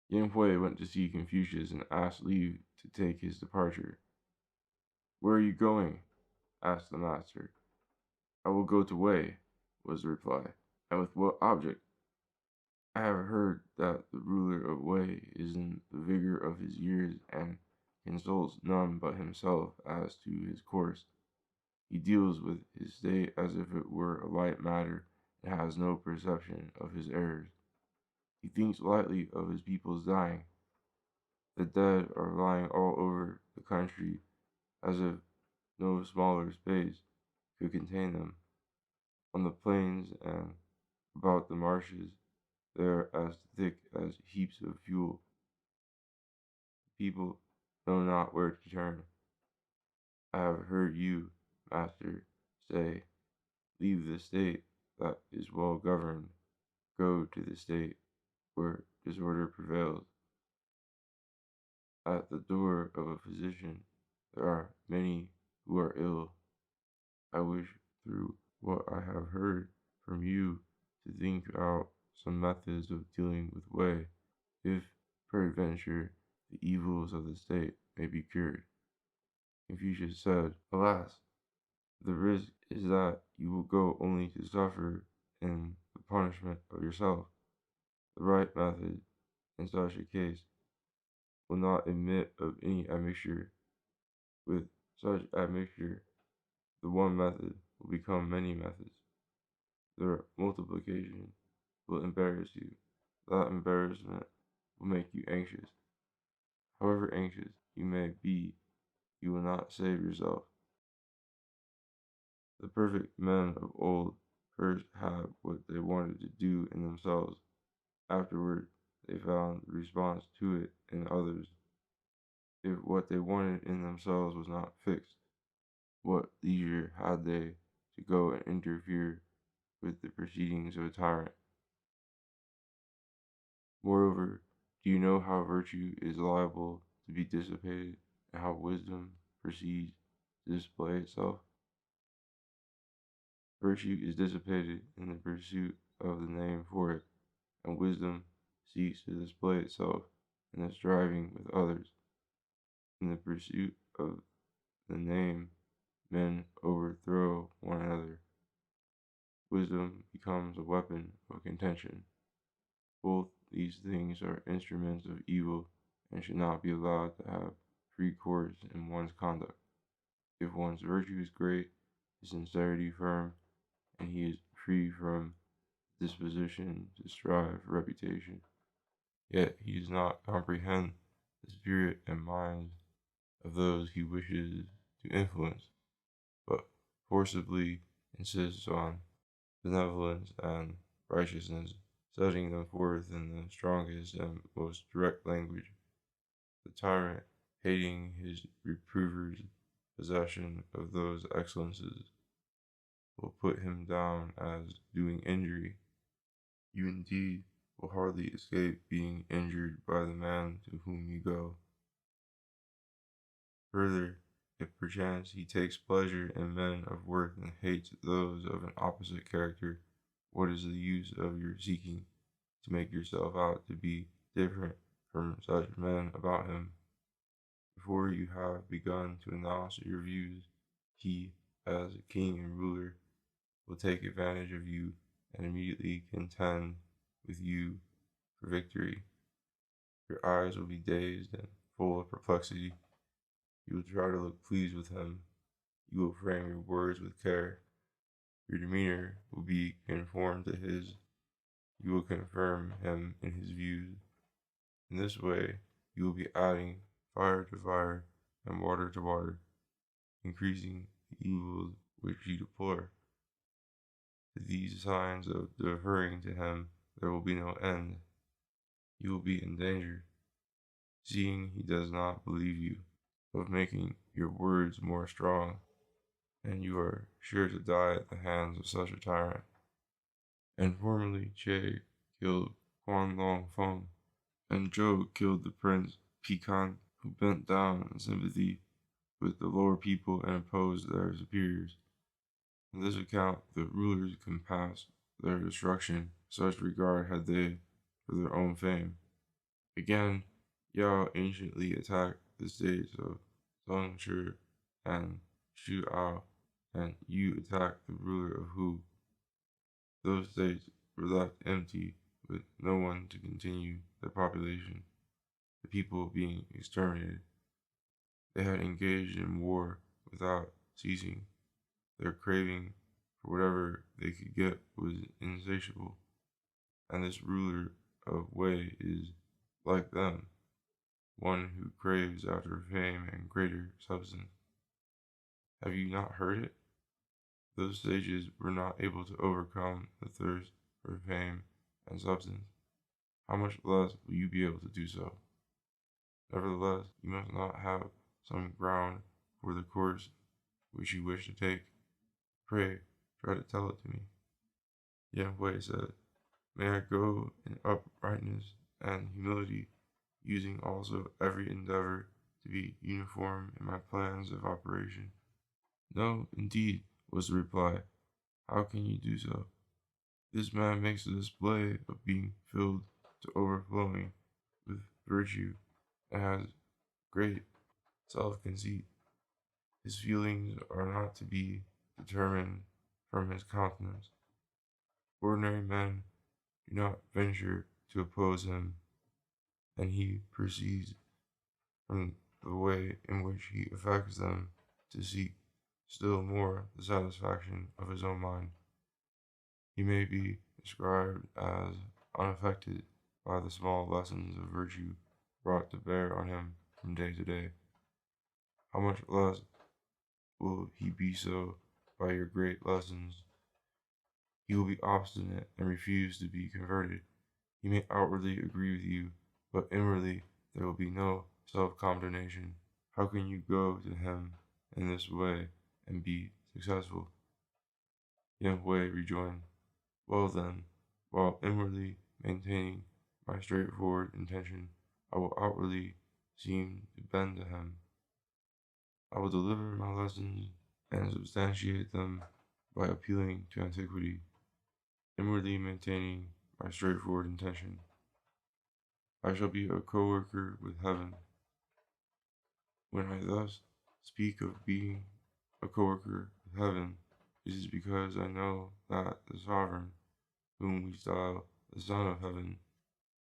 Yin Hui went to see Confucius and asked leave to take his departure. "Where are you going?" asked the master. "I will go to Wei," was the reply. "And with what object?" "I have heard that the ruler of Wei is in the vigor of his years and consults none but himself as to his course. He deals with his state as if it were a light matter and has no perception of his errors. He thinks lightly of his people's dying. The dead are lying all over the country as if no smaller space could contain them. On the plains and about the marshes, they are as thick as heaps of fuel. People know not where to turn. I have heard you, master, say, leave the state that is well governed, go to the state where disorder prevails. At the door of a physician there are many who are ill. I wish, through what I have heard from you, to think out some methods of dealing with Wei, if peradventure the evils of the state may be cured." Confucius said, "Alas, the risk is that you will go only to suffer in the punishment of yourself. The right method in such a case will not admit of any admixture. With such admixture, the one method will become many methods. Their multiplication will embarrass you. That embarrassment will make you anxious. However anxious you may be, you will not save yourself. The perfect men of old first had what they wanted to do in themselves. Afterward, they found the response to it in others. If what they wanted in themselves was not fixed, what leisure had they to go and interfere with the proceedings of a tyrant? Moreover, do you know how virtue is liable to be dissipated, and how wisdom proceeds to display itself? Virtue is dissipated in the pursuit of the name for it, and wisdom seeks to display itself in the striving with others. In the pursuit of the name, men overthrow one another. Wisdom becomes a weapon of contention. Both these things are instruments of evil and should not be allowed to have free course in one's conduct. If one's virtue is great, his sincerity firm, and he is free from disposition to strive for reputation, yet he does not comprehend the spirit and minds of those he wishes to influence, but forcibly insists on benevolence and righteousness, setting them forth in the strongest and most direct language. The tyrant, hating his reprover's possession of those excellences, will put him down as doing injury. You indeed will hardly escape being injured by the man to whom you go. Further, if perchance he takes pleasure in men of worth and hates those of an opposite character, what is the use of your seeking to make yourself out to be different from such men about him? Before you have begun to announce your views, he, as a king and ruler, will take advantage of you and immediately contend with you for victory. Your eyes will be dazed and full of perplexity. You will try to look pleased with him. You will frame your words with care. Your demeanor will be conformed to his. You will confirm him in his views. In this way, you will be adding fire to fire and water to water, increasing the evils which you deplore. To these signs of deferring to him there will be no end. You will be in danger, seeing he does not believe you, of making your words more strong, and you are sure to die at the hands of such a tyrant. And formerly Che killed Quan Long Feng, and Zhou killed the Prince Pecan, who bent down in sympathy with the lower people and opposed their superiors. On this account, the rulers compassed their destruction, such regard had they for their own fame. Again, Yao anciently attacked the states of Zhuang Tzu and Shu and Yu attacked the ruler of Hu. Those states were left empty with no one to continue their population, the people being exterminated. They had engaged in war without ceasing. Their craving for whatever they could get was insatiable, and this ruler of Wei is like them, one who craves after fame and greater substance. Have you not heard it? Those sages were not able to overcome the thirst for fame and substance. How much less will you be able to do so? Nevertheless, you must not have some ground for the course which you wish to take. Pray, try to tell it to me. Yan Hui said, May I go in uprightness and humility, using also every endeavor to be uniform in my plans of operation? No, indeed, was the reply. How can you do so? This man makes a display of being filled to overflowing with virtue and has great self-conceit. His feelings are not to be determined from his countenance. Ordinary men do not venture to oppose him, and he proceeds from the way in which he affects them to seek still more the satisfaction of his own mind. He may be described as unaffected by the small lessons of virtue brought to bear on him from day to day. How much less will he be so by your great lessons? He will be obstinate and refuse to be converted. He may outwardly agree with you, but inwardly there will be no self-condemnation. How can you go to him in this way and be successful? Yan Hui rejoined, Well then, while inwardly maintaining my straightforward intention, I will outwardly seem to bend to him. I will deliver my lessons and substantiate them by appealing to antiquity, inwardly maintaining my straightforward intention. I shall be a co-worker with heaven. When I thus speak of being a co-worker with heaven, it is because I know that the sovereign, whom we style the Son of Heaven,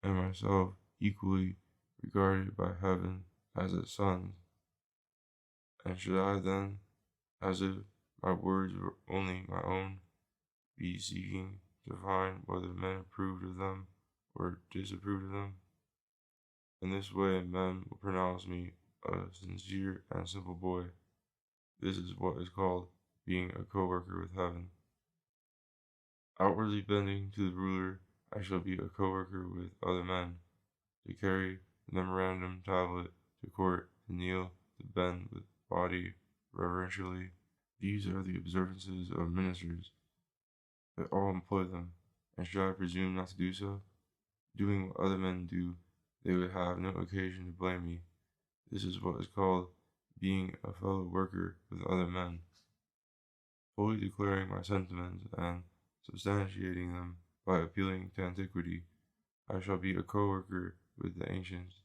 and myself equally regarded by heaven as its sons. And should I then, as if my words were only my own, be seeking to find whether men approved of them or disapproved of them? In this way men will pronounce me a sincere and simple boy. This is what is called being a co-worker with heaven. Outwardly bending to the ruler, I shall be a co-worker with other men, to carry the memorandum tablet to court, to kneel, to bend with body reverentially. These are the observances of ministers. They all employ them, and should I presume not to do so? Doing what other men do, they would have no occasion to blame me. This is what is called being a fellow worker with other men. Fully declaring my sentiments and substantiating them by appealing to antiquity, I shall be a co-worker with the ancients.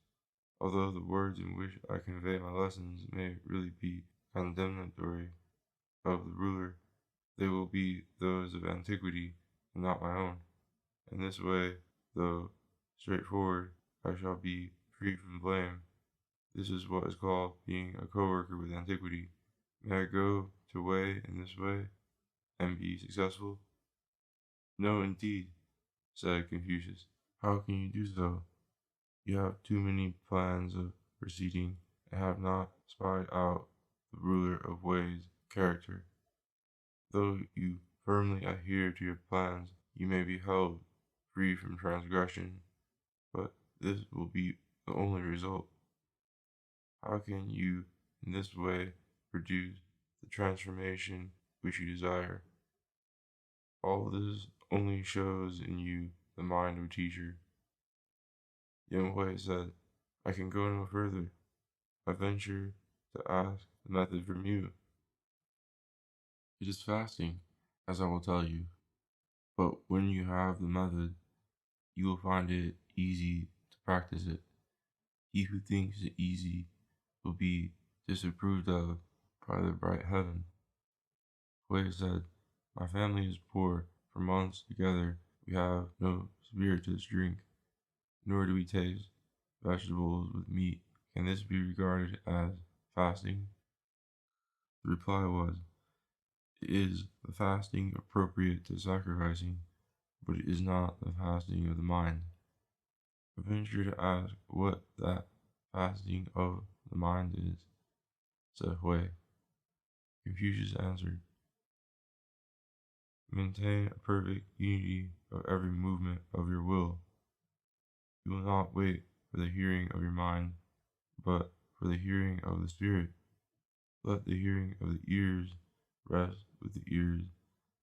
Although the words in which I convey my lessons may really be condemnatory of the ruler, they will be those of antiquity and not my own. In this way, though straightforward, I shall be free from blame. This is what is called being a co-worker with antiquity. May I go to Wei in this way and be successful? No, indeed, said Confucius. How can you do so? You have too many plans of proceeding and have not spied out the ruler of Wei's character. Though you firmly adhere to your plans, you may be held free from transgression, but this will be the only result. How can you, in this way, produce the transformation which you desire? All this only shows in you the mind of a teacher. Yan Hui said, I can go no further. I venture to ask the method from you. It is fasting, as I will tell you, but when you have the method, you will find it easy to practice it. He who thinks it easy will be disapproved of by the bright heaven. Hui said, "My family is poor. For months together we have no spirituous drink, nor do we taste vegetables with meat. Can this be regarded as fasting?" The reply was, "Is the fasting appropriate to sacrificing, but it is not the fasting of the mind." I venture to ask what that fasting of the mind is, said Hui. Confucius answered, "Maintain a perfect unity of every movement of your will. You will not wait for the hearing of your mind, but for the hearing of the spirit. Let the hearing of the ears rest with the ears.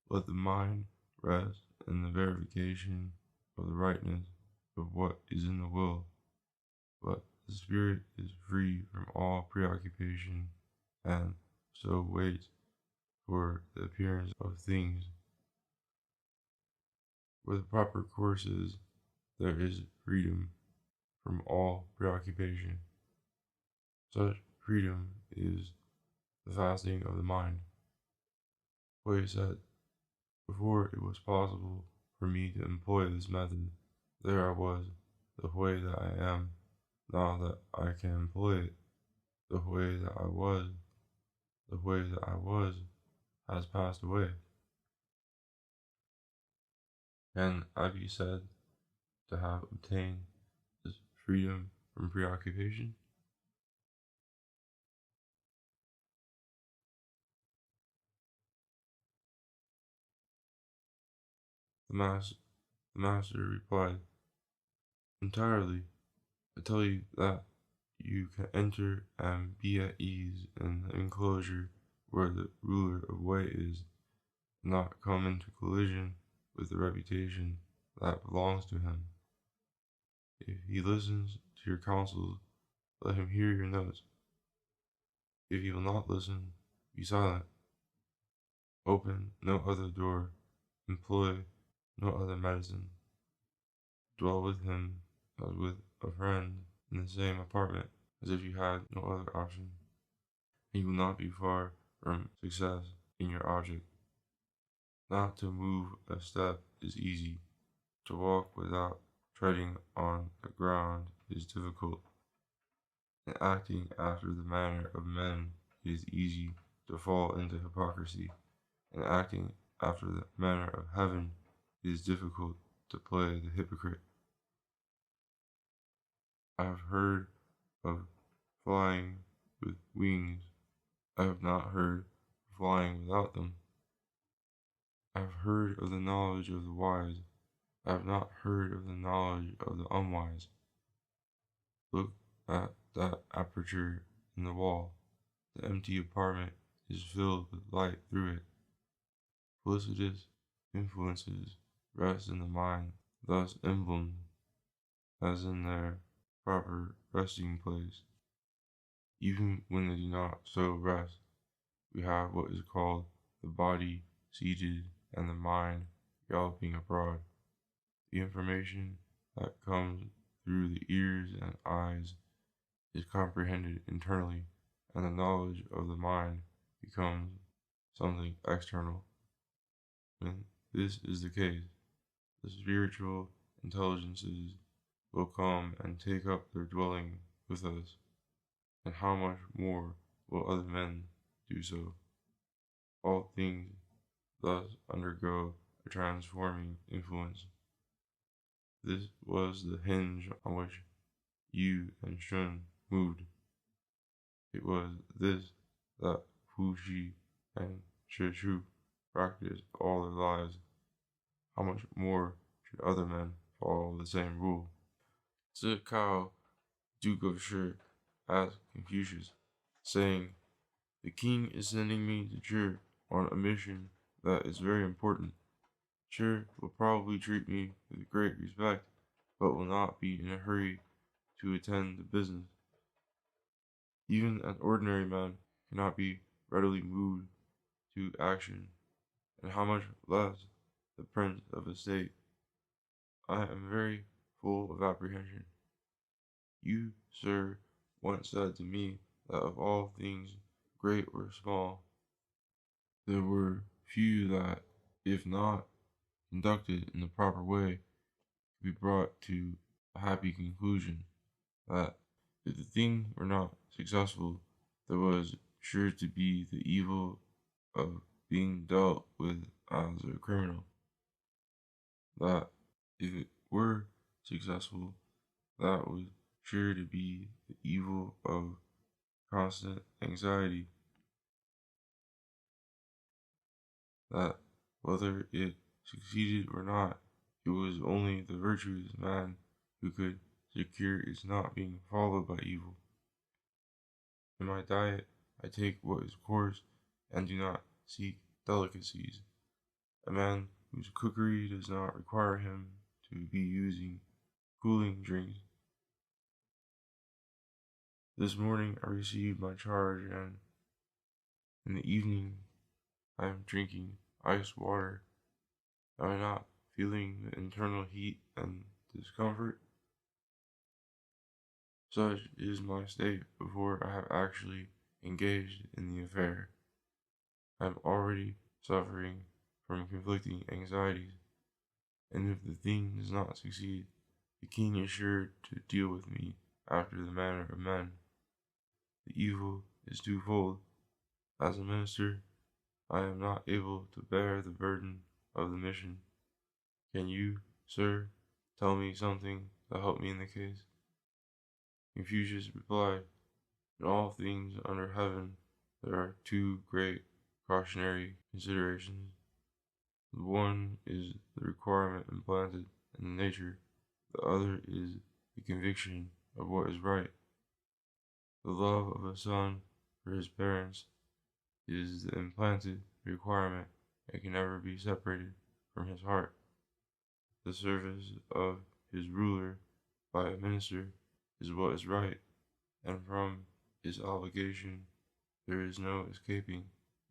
Let the mind rest in the verification of the rightness of what is in the will. But the spirit is free from all preoccupation, and so waits for the appearance of things. Where the proper course is, there is freedom from all preoccupation. Such freedom is the fasting of the mind." Hui said, "Before it was possible for me to employ this method, there I was, the Hui that I am. Now that I can employ it, the Hui that I was, the Hui that I was has passed away. Can I be said to have obtained this freedom from preoccupation?" The master replied, "Entirely. I tell you that you can enter and be at ease in the enclosure where the ruler of Wei is, and not come into collision with the reputation that belongs to him. If he listens to your counsels, let him hear your notes. If he will not listen, be silent. Open no other door, employ no other medicine. Dwell with him as with a friend in the same apartment, as if you had no other option. You will not be far from success in your object. Not to move a step is easy. To walk without treading on the ground is difficult. In acting after the manner of men, it is easy to fall into hypocrisy. In acting after the manner of heaven, it is difficult to play the hypocrite. I have heard of flying with wings. I have not heard of flying without them. I have heard of the knowledge of the wise. I have not heard of the knowledge of the unwise. Look at that aperture in the wall. The empty apartment is filled with light through it. Felicitous influences rest in the mind, thus emblems as in their proper resting place. Even when they do not so rest, we have what is called the body seated and the mind galloping abroad. The information that comes through the ears and eyes is comprehended internally, and the knowledge of the mind becomes something external. When this is the case, the spiritual intelligences will come and take up their dwelling with us, and how much more will other men do so? All things thus undergo a transforming influence. This was the hinge on which Yu and Shun moved. It was this that Fu Shi and Shi Shu practiced all their lives. How much more should other men follow the same rule? Zi Cao, Duke of Shi, asked Confucius, saying, "The king is sending me to Chi on a mission that is very important. Chi will probably treat me with great respect, but will not be in a hurry to attend to business. Even an ordinary man cannot be readily moved to action, and how much less the prince of a state. I am very full of apprehension. You, sir, once said to me that of all things, great or small, there were few that, if not conducted in the proper way, could be brought to a happy conclusion. That if the thing were not successful, there was sure to be the evil of being dealt with as a criminal. That if it were successful, that was sure to be the evil of constant anxiety. That whether it succeeded or not, it was only the virtuous man who could secure its not being followed by evil. In my diet, I take what is coarse and do not seek delicacies. A man whose cookery does not require him to be using cooling drinks. This morning I received my charge, and in the evening I am drinking iced water. Am I not feeling the internal heat and discomfort? Such is my state before I have actually engaged in the affair. I am already suffering from conflicting anxieties, and if the thing does not succeed, the king is sure to deal with me after the manner of men. The evil is twofold. As a minister, I am not able to bear the burden of the mission. Can you, sir, tell me something to help me in the case? Confucius replied, in all things under heaven there are two great cautionary considerations. The one is the requirement implanted in nature, the other is the conviction of what is right. The love of a son for his parents is the implanted requirement and can never be separated from his heart. The service of his ruler by a minister is what is right, and from his obligation there is no escaping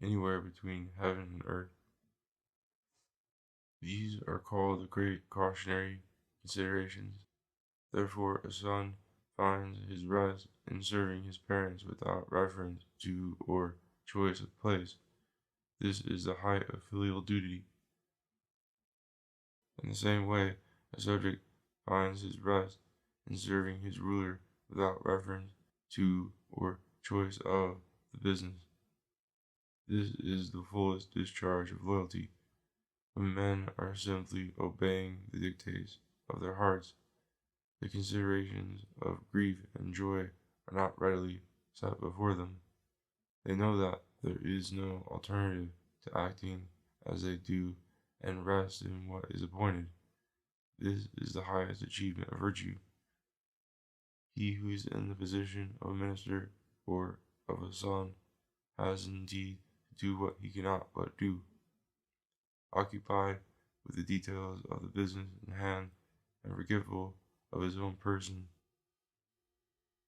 anywhere between heaven and earth. These are called the great cautionary considerations. Therefore, a son finds his rest in serving his parents without reference to or choice of place. This is the height of filial duty. In the same way, a subject finds his rest in serving his ruler without reference to or choice of the business. This is the fullest discharge of loyalty, when men are simply obeying the dictates of their hearts. The considerations of grief and joy are not readily set before them. They know that there is no alternative to acting as they do and rest in what is appointed. This is the highest achievement of virtue. He who is in the position of a minister or of a son has indeed to do what he cannot but do. Occupied with the details of the business in hand and forgetful of his own person,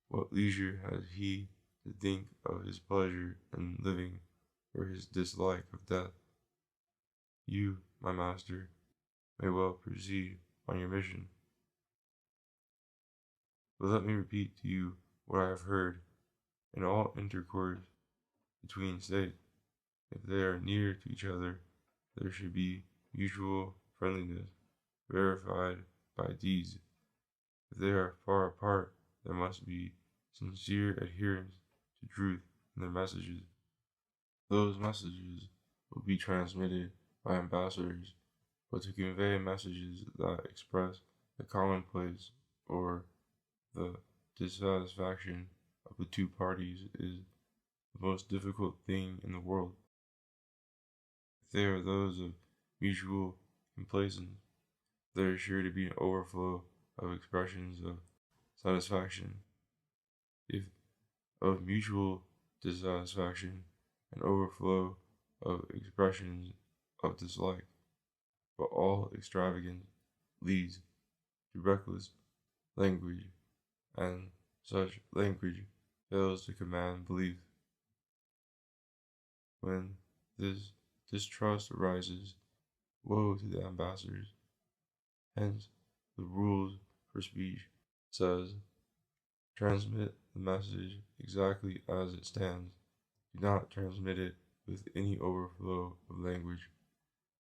what leisure has he to think of his pleasure in living or his dislike of death? You, my master, may well proceed on your mission. But let me repeat to you what I have heard. In all intercourse between states, if they are near to each other, there should be mutual friendliness, verified by deeds. If they are far apart, there must be sincere adherence to truth in their messages. Those messages will be transmitted by ambassadors, but to convey messages that express the commonplace or the dissatisfaction of the two parties is the most difficult thing in the world. If they are those of mutual complacence, there is sure to be an overflow of expressions of satisfaction. If of mutual dissatisfaction, an overflow of expressions of dislike, but all extravagance leads to reckless language, and such language fails to command belief. When this distrust arises, woe to the ambassadors. Hence, the rules for speech says, Transmit the message exactly as it stands. Do not transmit it with any overflow of language.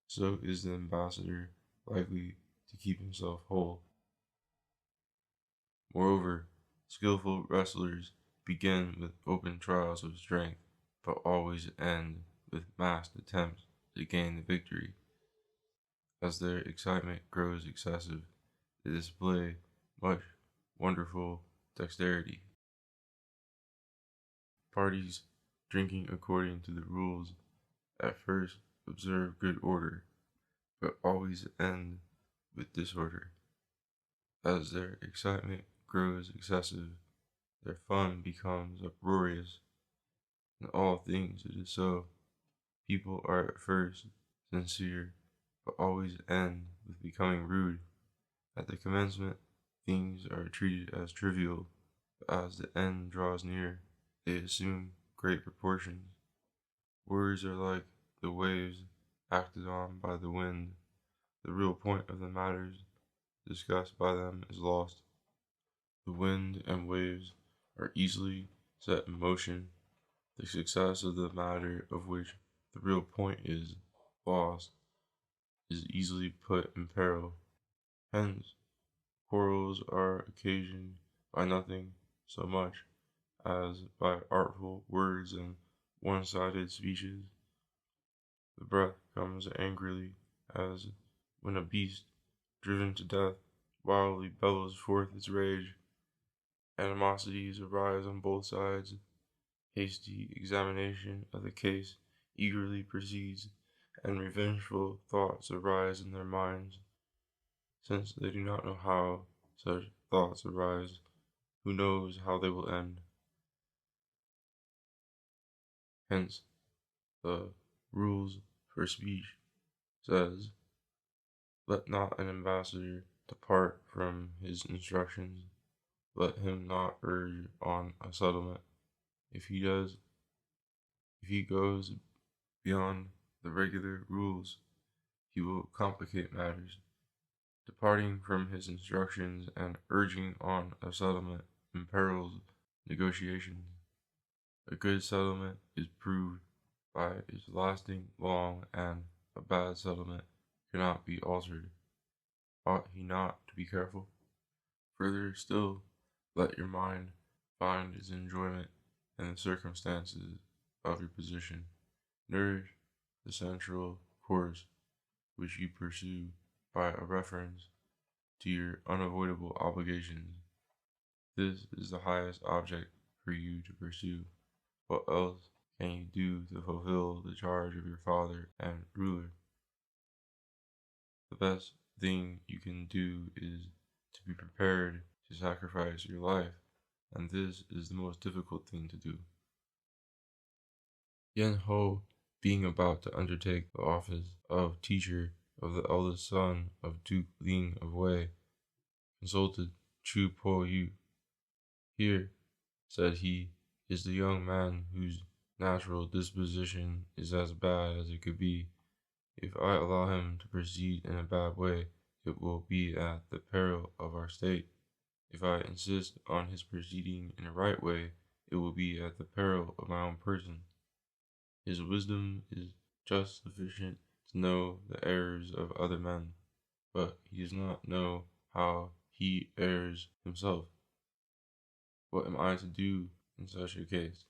So is the ambassador likely to keep himself whole. Moreover, skillful wrestlers begin with open trials of strength, but always end with massed attempts to gain the victory. As their excitement grows excessive, they display much wonderful dexterity. Parties drinking according to the rules at first observe good order, but always end with disorder. As their excitement grows excessive, their fun becomes uproarious. In all things it is so. People are at first sincere, but always end with becoming rude. At the commencement, things are treated as trivial, but as the end draws near, they assume great proportions. Words are like the waves acted on by the wind. The real point of the matters discussed by them is lost. The wind and waves are easily set in motion. The success of the matter of which the real point is lost is easily put in peril. Hence, quarrels are occasioned by nothing so much as by artful words and one-sided speeches. The breath comes angrily, as when a beast, driven to death, wildly bellows forth its rage. Animosities arise on both sides. Hasty examination of the case eagerly proceeds, and revengeful thoughts arise in their minds. Since they do not know how such thoughts arise, who knows how they will end? Hence, the rules for speech says, let not an ambassador depart from his instructions, let him not urge on a settlement. If he goes beyond the regular rules, he will complicate matters. Departing from his instructions and urging on a settlement imperils negotiations. A good settlement is proved by its lasting long, and a bad settlement cannot be altered. Ought he not to be careful? Further still, let your mind find its enjoyment in the circumstances of your position. Nourish the central course which you pursue by a reference to your unavoidable obligations. This is the highest object for you to pursue. What else can you do to fulfill the charge of your father and ruler? The best thing you can do is to be prepared to sacrifice your life, and this is the most difficult thing to do. Yen Ho, being about to undertake the office of teacher of the eldest son of Duke Ling of Wei, consulted Chu Po Yu. Here, said he, is the young man whose natural disposition is as bad as it could be. If I allow him to proceed in a bad way, it will be at the peril of our state. If I insist on his proceeding in a right way, it will be at the peril of my own person. His wisdom is just sufficient to know the errors of other men, but he does not know how he errs himself. What am I to do in such a case?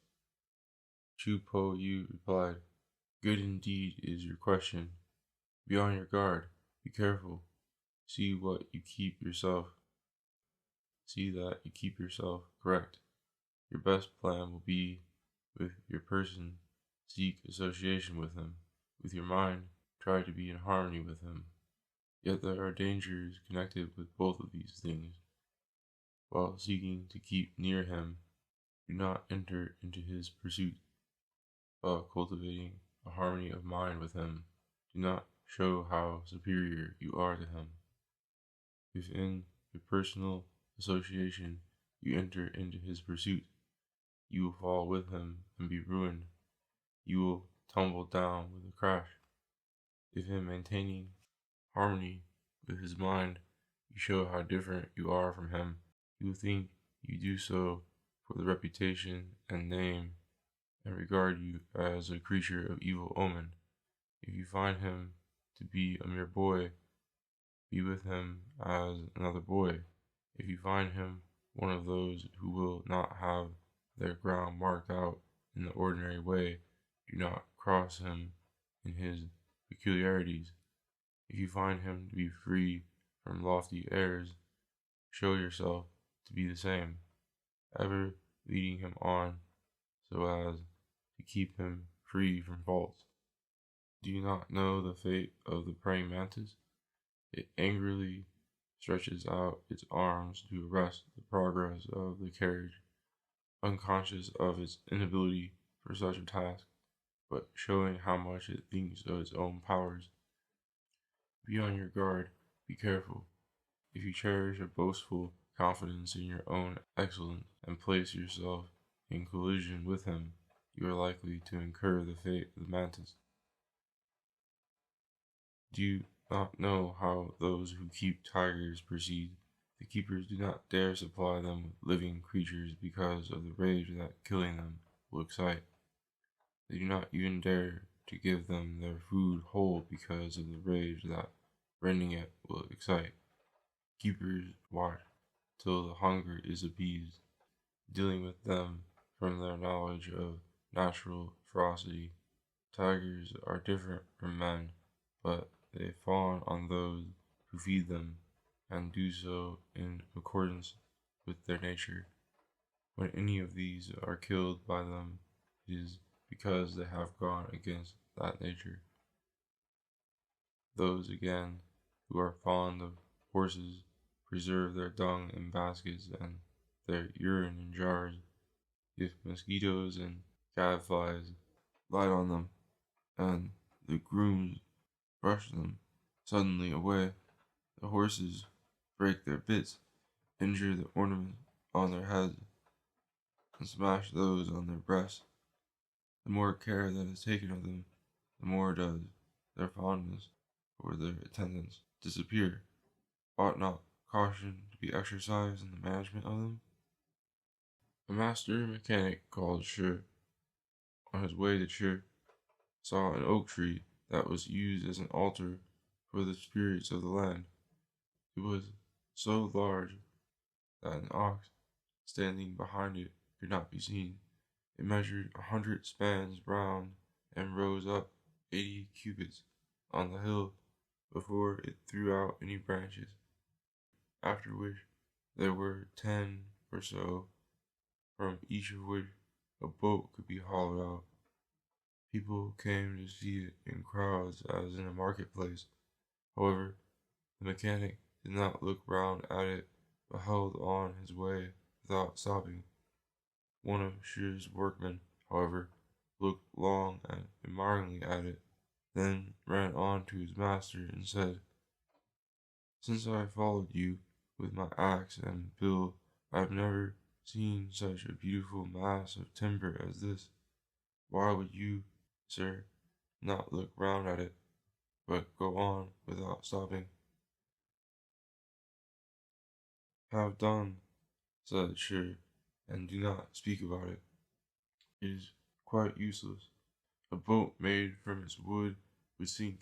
Chu Po Yu replied, good indeed is your question. Be on your guard, be careful, see that you keep yourself correct. Your best plan will be with your person, seek association with him. With your mind, try to be in harmony with him. Yet there are dangers connected with both of these things. While seeking to keep near him, do not enter into his pursuit. While cultivating a harmony of mind with him, do not show how superior you are to him. If in your personal association you enter into his pursuit, you will fall with him and be ruined. You will tumble down with a crash. If in maintaining harmony with his mind, you show how different you are from him, he will think You do so for the reputation and name, and regard you as a creature of evil omen. If you find him to be a mere boy, be with him as another boy. If you find him one of those who will not have their ground marked out in the ordinary way, do not cross him in his peculiarities. If you find him to be free from lofty airs, show yourself to be the same, ever leading him on so as to keep him free from faults. Do you not know the fate of the praying mantis? It angrily stretches out its arms to arrest the progress of the carriage, unconscious of its inability for such a task, but showing how much it thinks of its own powers. Be on your guard, be careful. If you cherish a boastful confidence in your own excellence and place yourself in collision with him, you are likely to incur the fate of the mantis. Do you not know how those who keep tigers proceed? The keepers do not dare supply them with living creatures because of the rage that killing them will excite. They do not even dare to give them their food whole because of the rage that rending it will excite. Keepers watch till the hunger is appeased, dealing with them from their knowledge of natural ferocity. Tigers are different from men, but they fawn on those who feed them, and do so in accordance with their nature. When any of these are killed by them, it is because they have gone against that nature. Those, again, who are fond of horses preserve their dung in baskets and their urine in jars. If mosquitoes and gadflies light on them, and the grooms brush them suddenly away, the horses break their bits, injure the ornaments on their heads, and smash those on their breasts. The more care that is taken of them, the more does their fondness for their attendants disappear. Ought not caution to be exercised in the management of them? A master mechanic called Shi, on his way to Chi, saw an oak tree that was used as an altar for the spirits of the land. It was so large that an ox standing behind it could not be seen. It measured 100 spans round and rose up 80 cubits on the hill before it threw out any branches, after which there were 10 or so, from each of which a boat could be hauled out. People came to see it in crowds as in a marketplace. However, the mechanic did not look round at it, but held on his way without stopping. One of Shi's workmen, however, looked long and admiringly at it, then ran on to his master and said, "Since I followed you with my axe and bill, I have never seen such a beautiful mass of timber as this. Why would you, sir, not look round at it, but go on without stopping?" "Have done," said Shi, "and do not speak about it. It is quite useless. A boat made from its wood would sink,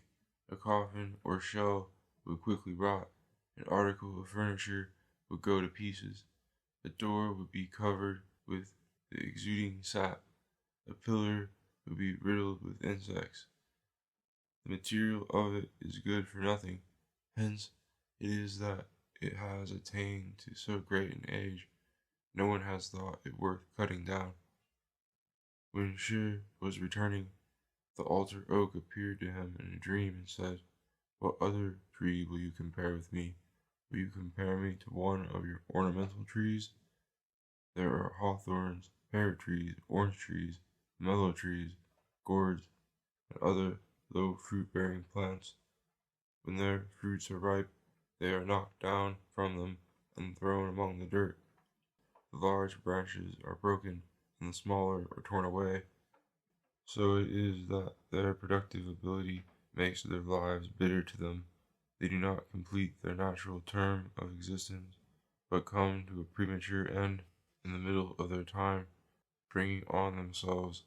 a coffin or shell would quickly rot, an article of furniture would go to pieces, a door would be covered with the exuding sap, a pillar would be riddled with insects. The material of it is good for nothing. Hence it is that it has attained to so great an age, no one has thought it worth cutting down." When Shi was returning, the altar oak appeared to him in a dream and said, "What other tree will you compare with me? Will you compare me to one of your ornamental trees? There are hawthorns, pear trees, orange trees, mellow trees, gourds, and other low fruit-bearing plants. When their fruits are ripe, they are knocked down from them and thrown among the dirt. The large branches are broken, and the smaller are torn away. So it is that their productive ability makes their lives bitter to them. They do not complete their natural term of existence, but come to a premature end. in the middle of their time, bringing on themselves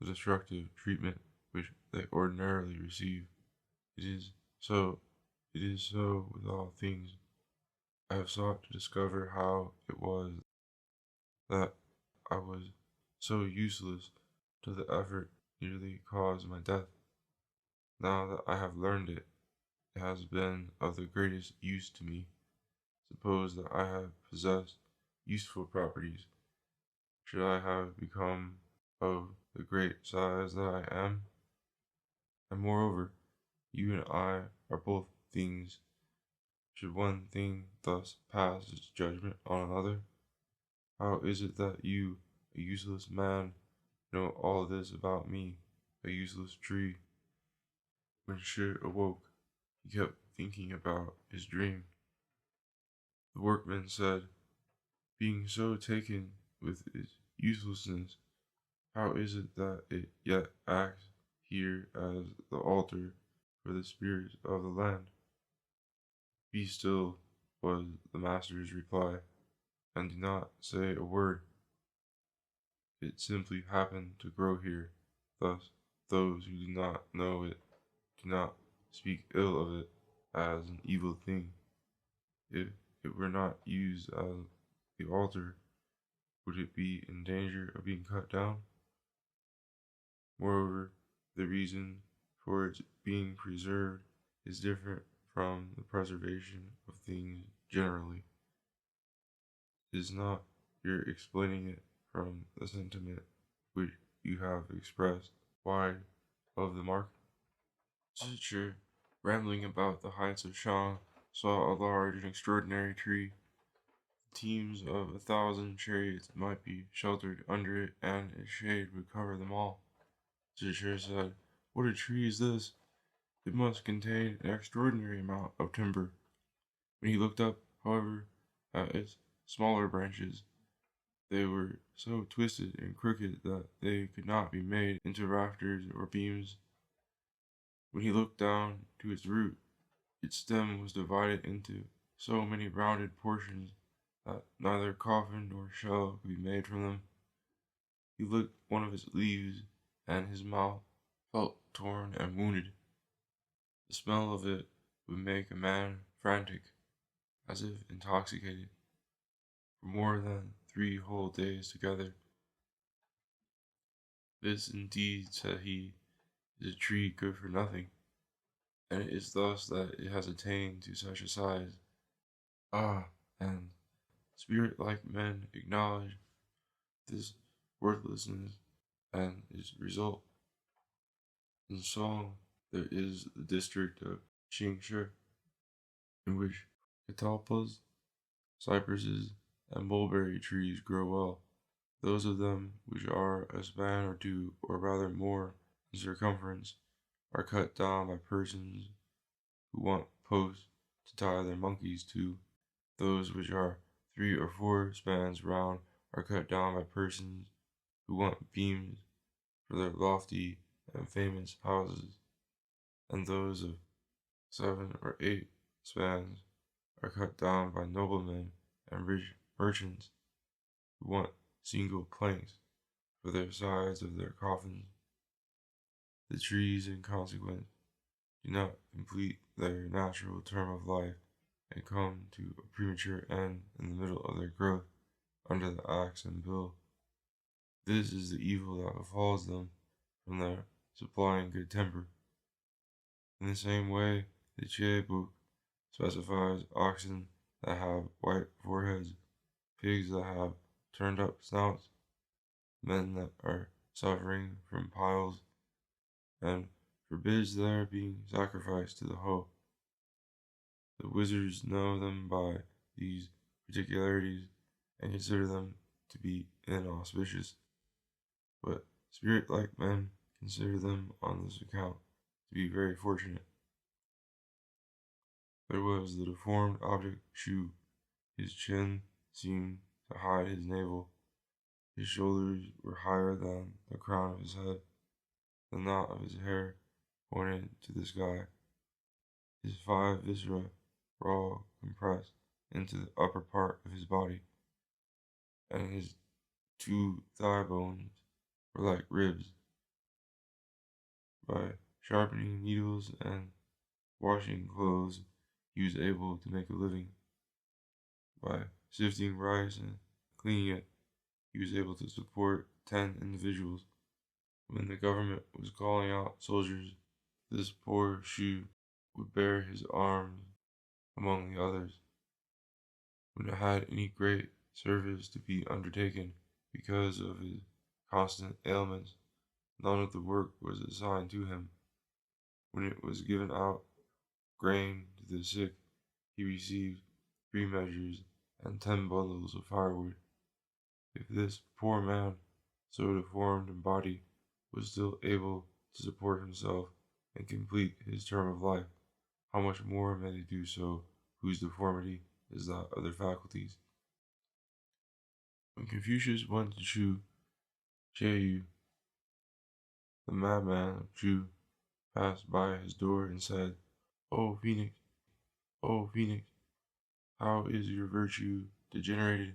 the destructive treatment which they ordinarily receive. It is so, it is so with all things. I have sought to discover how it was that I was so useless till the effort nearly caused my death. Now that I have learned it, it has been of the greatest use to me. Suppose that I have possessed useful properties, should I have become of the great size that I am? And moreover, you and I are both things. Should one thing thus pass its judgment on another? How is it that you, a useless man, know all this about me, a useless tree? When Shi awoke, he kept thinking about his dream. The workman said, being so taken with its uselessness, how is it that it yet acts here as the altar for the spirits of the land? Be still, was the master's reply, and do not say a word. It simply happened to grow here. Thus, those who do not know it do not speak ill of it as an evil thing. If it were not used as the altar, would it be in danger of being cut down? Moreover, the reason for its being preserved is different from the preservation of things generally. It is not your explaining it from the sentiment which you have expressed wide of the mark. Teacher, rambling about the heights of Zhuang, saw a large and extraordinary tree. Teams of 1,000 chariots might be sheltered under it, and its shade would cover them all. Teacher said, what a tree is this? It must contain an extraordinary amount of timber. When he looked up, however, at its smaller branches, they were so twisted and crooked that they could not be made into rafters or beams. When he looked down to its root, its stem was divided into so many rounded portions that neither coffin nor shell could be made from them. He licked one of its leaves, and his mouth felt torn and wounded. The smell of it would make a man frantic, as if intoxicated, for more than 3 whole days together. This indeed, said he, is a tree good for nothing, and it is thus that it has attained to such a size. Ah, and spirit-like men acknowledge this worthlessness and its result. In Song, there is the district of Qingshi, in which catalpas, cypresses, and mulberry trees grow well. Those of them which are a span or 2, or rather more, in circumference, are cut down by persons who want posts to tie their monkeys to. Those which are 3 or 4 spans round are cut down by persons who want beams for their lofty and famous houses, and those of 7 or 8 spans are cut down by noblemen and rich merchants who want single planks for their sides of their coffins. The trees, in consequence, do not complete their natural term of life and come to a premature end in the middle of their growth under the axe and bill. This is the evil that befalls them from their supplying good temper. In the same way, the Chie book specifies oxen that have white foreheads, pigs that have turned up snouts, men that are suffering from piles, and forbids their being sacrificed to the hoe. The wizards know them by these particularities and consider them to be inauspicious, but spirit-like men consider them on this account to be very fortunate. There was the deformed object Shu. His chin seemed to hide his navel. His shoulders were higher than the crown of his head. The knot of his hair pointed to the sky. His 5 viscera were all compressed into the upper part of his body. and his two thigh bones were like ribs. By sharpening needles and washing clothes, he was able to make a living. By sifting rice and cleaning it, he was able to support 10 individuals. When the government was calling out soldiers, this poor Shu would bear his arms among the others. When it had any great service to be undertaken because of his constant ailments, none of the work was assigned to him. When it was given out grain to the sick, he received 3 measures and 10 bundles of firewood. If this poor man, so deformed in body, was still able to support himself and complete his term of life, how much more may they do so whose deformity is that of their faculties? When Confucius went to Cheyu, the madman of Chu passed by his door and said, O Phoenix, how is your virtue degenerated?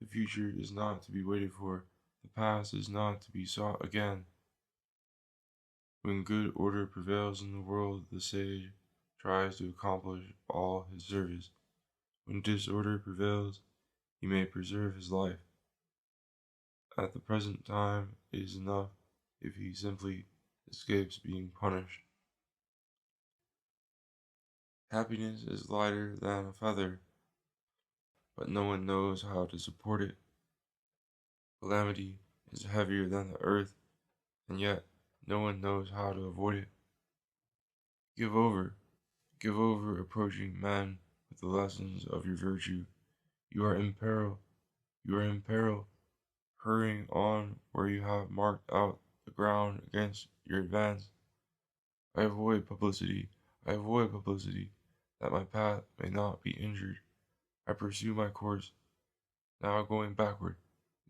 The future is not to be waited for, the past is not to be sought again. When good order prevails in the world, the sage tries to accomplish all his service. When disorder prevails, he may preserve his life. At the present time, it is enough if he simply escapes being punished. Happiness is lighter than a feather, but no one knows how to support it. Calamity is heavier than the earth, and yet no one knows how to avoid it. Give over approaching men with the lessons of your virtue. You are in peril, hurrying on where you have marked out the ground against your advance. I avoid publicity, that my path may not be injured. I pursue my course, now going backward,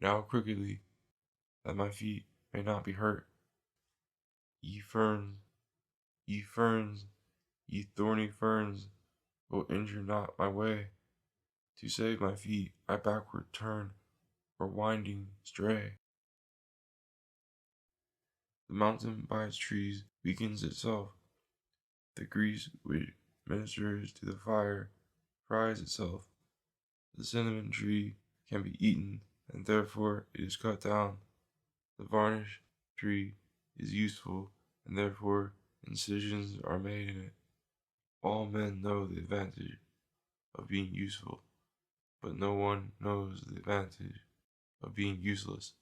now crookedly, that my feet may not be hurt. Ye ferns, ye thorny ferns, will injure not my way. To save my feet, I backward turn, or winding stray. The mountain by its trees weakens itself. The grease which ministers to the fire fries itself. The cinnamon tree can be eaten, and therefore it is cut down. The varnish tree is useful, and therefore incisions are made in it. All men know the advantage of being useful, but no one knows the advantage of being useless.